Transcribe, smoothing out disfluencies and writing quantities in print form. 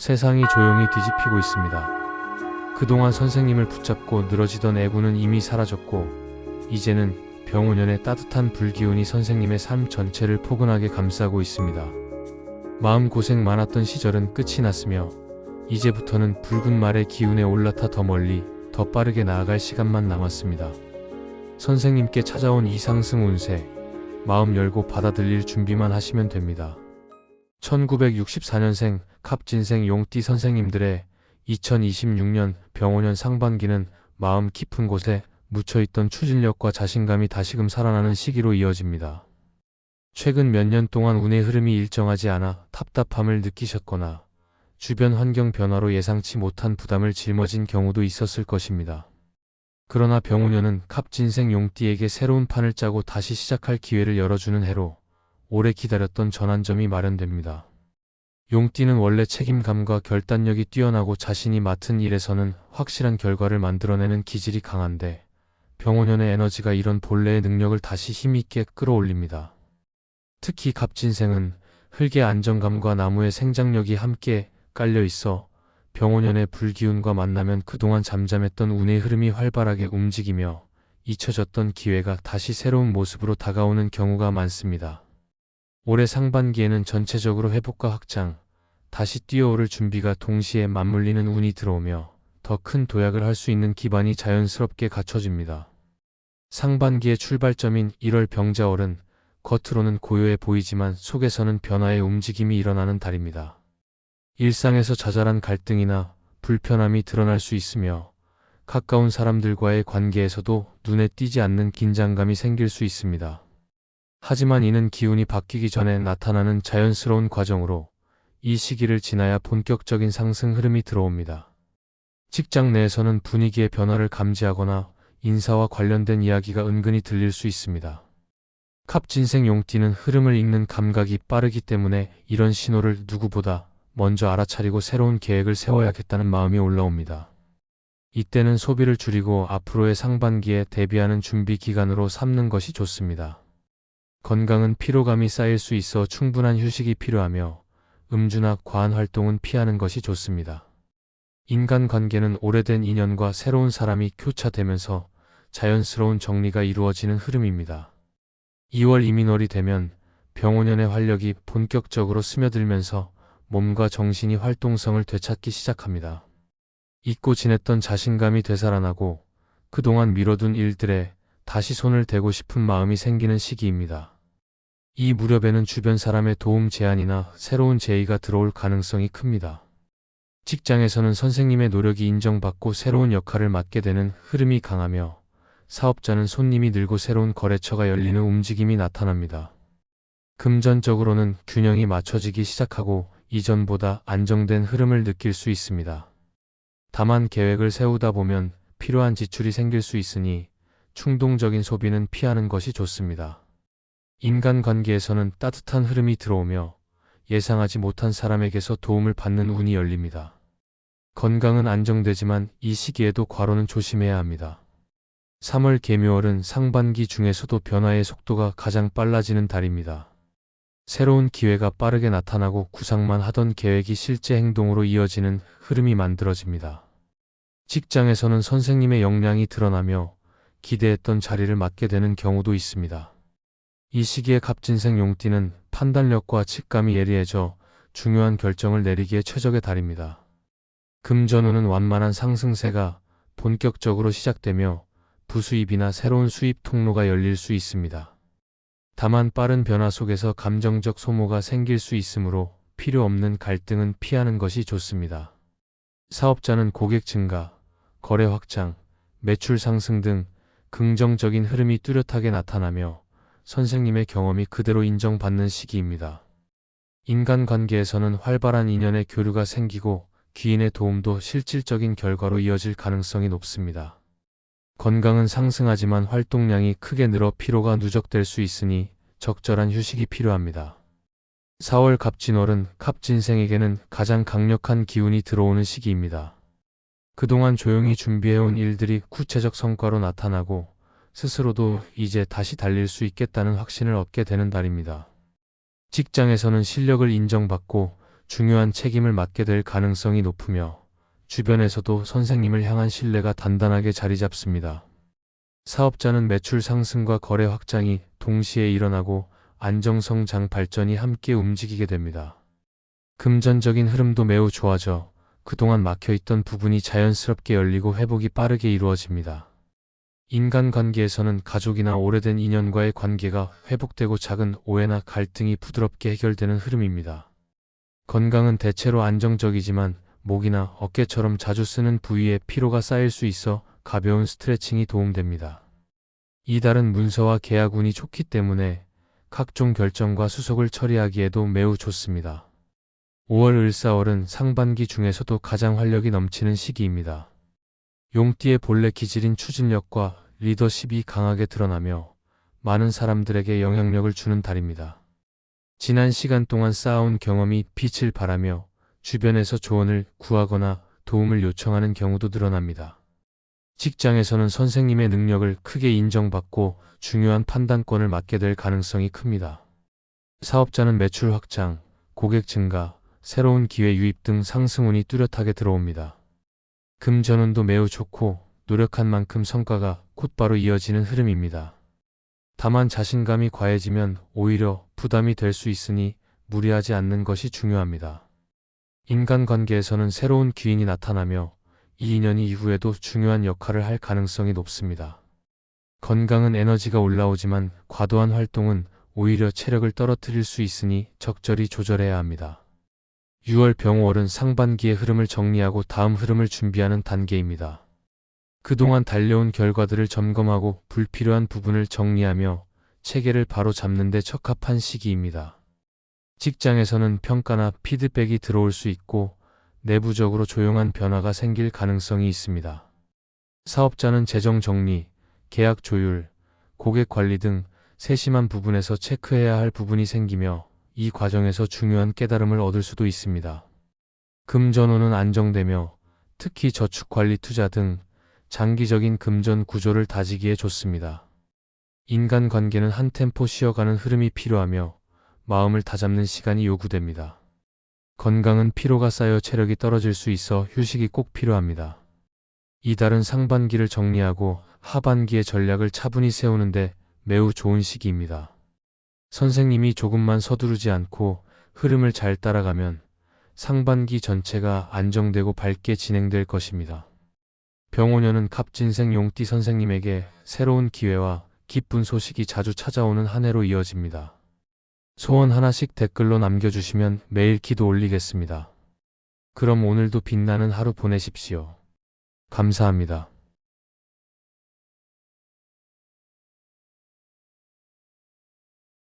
세상이 조용히 뒤집히고 있습니다. 그동안 선생님을 붙잡고 늘어지던 애구는 이미 사라졌고, 이제는 병원연의 따뜻한 불기운이 선생님의 삶 전체를 포근하게 감싸고 있습니다. 마음고생 많았던 시절은 끝이 났으며, 이제부터는 붉은 말의 기운에 올라타 더 멀리, 더 빠르게 나아갈 시간만 남았습니다. 선생님께 찾아온 이 상승 운세, 마음 열고 받아들일 준비만 하시면 됩니다. 1964년생 갑진생 용띠 선생님들의 2026년 병원연 상반기는 마음 깊은 곳에 묻혀있던 추진력과 자신감이 다시금 살아나는 시기로 이어집니다. 최근 몇 년 동안 운의 흐름이 일정하지 않아 답답함을 느끼셨거나 주변 환경 변화로 예상치 못한 부담을 짊어진 경우도 있었을 것입니다. 그러나 병운연은 갑진생 용띠에게 새로운 판을 짜고 다시 시작할 기회를 열어주는 해로 오래 기다렸던 전환점이 마련됩니다. 용띠는 원래 책임감과 결단력이 뛰어나고 자신이 맡은 일에서는 확실한 결과를 만들어내는 기질이 강한데, 병운연의 에너지가 이런 본래의 능력을 다시 힘있게 끌어올립니다. 특히 갑진생은 흙의 안정감과 나무의 생장력이 함께 깔려 있어 병운연의 불기운과 만나면 그동안 잠잠했던 운의 흐름이 활발하게 움직이며 잊혀졌던 기회가 다시 새로운 모습으로 다가오는 경우가 많습니다. 올해 상반기에는 전체적으로 회복과 확장, 다시 뛰어오를 준비가 동시에 맞물리는 운이 들어오며 더 큰 도약을 할 수 있는 기반이 자연스럽게 갖춰집니다. 상반기의 출발점인 1월 병자월은 겉으로는 고요해 보이지만 속에서는 변화의 움직임이 일어나는 달입니다. 일상에서 자잘한 갈등이나 불편함이 드러날 수 있으며 가까운 사람들과의 관계에서도 눈에 띄지 않는 긴장감이 생길 수 있습니다. 하지만 이는 기운이 바뀌기 전에 나타나는 자연스러운 과정으로 이 시기를 지나야 본격적인 상승 흐름이 들어옵니다. 직장 내에서는 분위기의 변화를 감지하거나 인사와 관련된 이야기가 은근히 들릴 수 있습니다. 갑진생 용띠는 흐름을 읽는 감각이 빠르기 때문에 이런 신호를 누구보다 먼저 알아차리고 새로운 계획을 세워야겠다는 마음이 올라옵니다. 이때는 소비를 줄이고 앞으로의 상반기에 대비하는 준비 기간으로 삼는 것이 좋습니다. 건강은 피로감이 쌓일 수 있어 충분한 휴식이 필요하며 음주나 과한 활동은 피하는 것이 좋습니다. 인간관계는 오래된 인연과 새로운 사람이 교차되면서 자연스러운 정리가 이루어지는 흐름입니다. 2월 이민월이 되면 병운연의 활력이 본격적으로 스며들면서 몸과 정신이 활동성을 되찾기 시작합니다. 잊고 지냈던 자신감이 되살아나고 그동안 미뤄둔 일들에 다시 손을 대고 싶은 마음이 생기는 시기입니다. 이 무렵에는 주변 사람의 도움 제안이나 새로운 제의가 들어올 가능성이 큽니다. 직장에서는 선생님의 노력이 인정받고 새로운 역할을 맡게 되는 흐름이 강하며 사업자는 손님이 늘고 새로운 거래처가 열리는 움직임이 나타납니다. 금전적으로는 균형이 맞춰지기 시작하고 이전보다 안정된 흐름을 느낄 수 있습니다. 다만 계획을 세우다 보면 필요한 지출이 생길 수 있으니 충동적인 소비는 피하는 것이 좋습니다. 인간관계에서는 따뜻한 흐름이 들어오며 예상하지 못한 사람에게서 도움을 받는 운이 열립니다. 건강은 안정되지만 이 시기에도 과로는 조심해야 합니다. 3월 개묘월은 상반기 중에서도 변화의 속도가 가장 빨라지는 달입니다. 새로운 기회가 빠르게 나타나고 구상만 하던 계획이 실제 행동으로 이어지는 흐름이 만들어집니다. 직장에서는 선생님의 역량이 드러나며 기대했던 자리를 맡게 되는 경우도 있습니다. 이 시기에 갑진생 용띠는 판단력과 직감이 예리해져 중요한 결정을 내리기에 최적의 달입니다. 금전운은 완만한 상승세가 본격적으로 시작되며 부수입이나 새로운 수입 통로가 열릴 수 있습니다. 다만 빠른 변화 속에서 감정적 소모가 생길 수 있으므로 필요 없는 갈등은 피하는 것이 좋습니다. 사업자는 고객 증가, 거래 확장, 매출 상승 등 긍정적인 흐름이 뚜렷하게 나타나며 선생님의 경험이 그대로 인정받는 시기입니다. 인간관계에서는 활발한 인연의 교류가 생기고 귀인의 도움도 실질적인 결과로 이어질 가능성이 높습니다. 건강은 상승하지만 활동량이 크게 늘어 피로가 누적될 수 있으니 적절한 휴식이 필요합니다. 4월 갑진월은 갑진생에게는 가장 강력한 기운이 들어오는 시기입니다. 그동안 조용히 준비해온 일들이 구체적 성과로 나타나고 스스로도 이제 다시 달릴 수 있겠다는 확신을 얻게 되는 달입니다. 직장에서는 실력을 인정받고 중요한 책임을 맡게 될 가능성이 높으며 주변에서도 선생님을 향한 신뢰가 단단하게 자리 잡습니다. 사업자는 매출 상승과 거래 확장이 동시에 일어나고 안정성장 발전이 함께 움직이게 됩니다. 금전적인 흐름도 매우 좋아져 그동안 막혀있던 부분이 자연스럽게 열리고 회복이 빠르게 이루어집니다. 인간관계에서는 가족이나 오래된 인연과의 관계가 회복되고 작은 오해나 갈등이 부드럽게 해결되는 흐름입니다. 건강은 대체로 안정적이지만 목이나 어깨처럼 자주 쓰는 부위에 피로가 쌓일 수 있어 가벼운 스트레칭이 도움됩니다. 이달은 문서와 계약 운이 좋기 때문에 각종 결정과 수속을 처리하기에도 매우 좋습니다. 5월 을사월은 상반기 중에서도 가장 활력이 넘치는 시기입니다. 용띠의 본래 기질인 추진력과 리더십이 강하게 드러나며 많은 사람들에게 영향력을 주는 달입니다. 지난 시간 동안 쌓아온 경험이 빛을 발하며 주변에서 조언을 구하거나 도움을 요청하는 경우도 늘어납니다. 직장에서는 선생님의 능력을 크게 인정받고 중요한 판단권을 맡게 될 가능성이 큽니다. 사업자는 매출 확장, 고객 증가, 새로운 기회 유입 등 상승운이 뚜렷하게 들어옵니다. 금전운도 매우 좋고 노력한 만큼 성과가 곧바로 이어지는 흐름입니다. 다만 자신감이 과해지면 오히려 부담이 될 수 있으니 무리하지 않는 것이 중요합니다. 인간관계에서는 새로운 기인이 나타나며 이 인연이 이후에도 중요한 역할을 할 가능성이 높습니다. 건강은 에너지가 올라오지만 과도한 활동은 오히려 체력을 떨어뜨릴 수 있으니 적절히 조절해야 합니다. 6월 병월은 상반기의 흐름을 정리하고 다음 흐름을 준비하는 단계입니다. 그동안 달려온 결과들을 점검하고 불필요한 부분을 정리하며 체계를 바로 잡는 데 적합한 시기입니다. 직장에서는 평가나 피드백이 들어올 수 있고 내부적으로 조용한 변화가 생길 가능성이 있습니다. 사업자는 재정 정리, 계약 조율, 고객 관리 등 세심한 부분에서 체크해야 할 부분이 생기며 이 과정에서 중요한 깨달음을 얻을 수도 있습니다. 금전운은 안정되며 특히 저축관리 투자 등 장기적인 금전 구조를 다지기에 좋습니다. 인간관계는 한 템포 쉬어가는 흐름이 필요하며 마음을 다잡는 시간이 요구됩니다. 건강은 피로가 쌓여 체력이 떨어질 수 있어 휴식이 꼭 필요합니다. 이달은 상반기를 정리하고 하반기의 전략을 차분히 세우는데 매우 좋은 시기입니다. 선생님이 조금만 서두르지 않고 흐름을 잘 따라가면 상반기 전체가 안정되고 밝게 진행될 것입니다. 병오년은 갑진생 용띠 선생님에게 새로운 기회와 기쁜 소식이 자주 찾아오는 한 해로 이어집니다. 소원 하나씩 댓글로 남겨주시면 매일 기도 올리겠습니다. 그럼 오늘도 빛나는 하루 보내십시오. 감사합니다.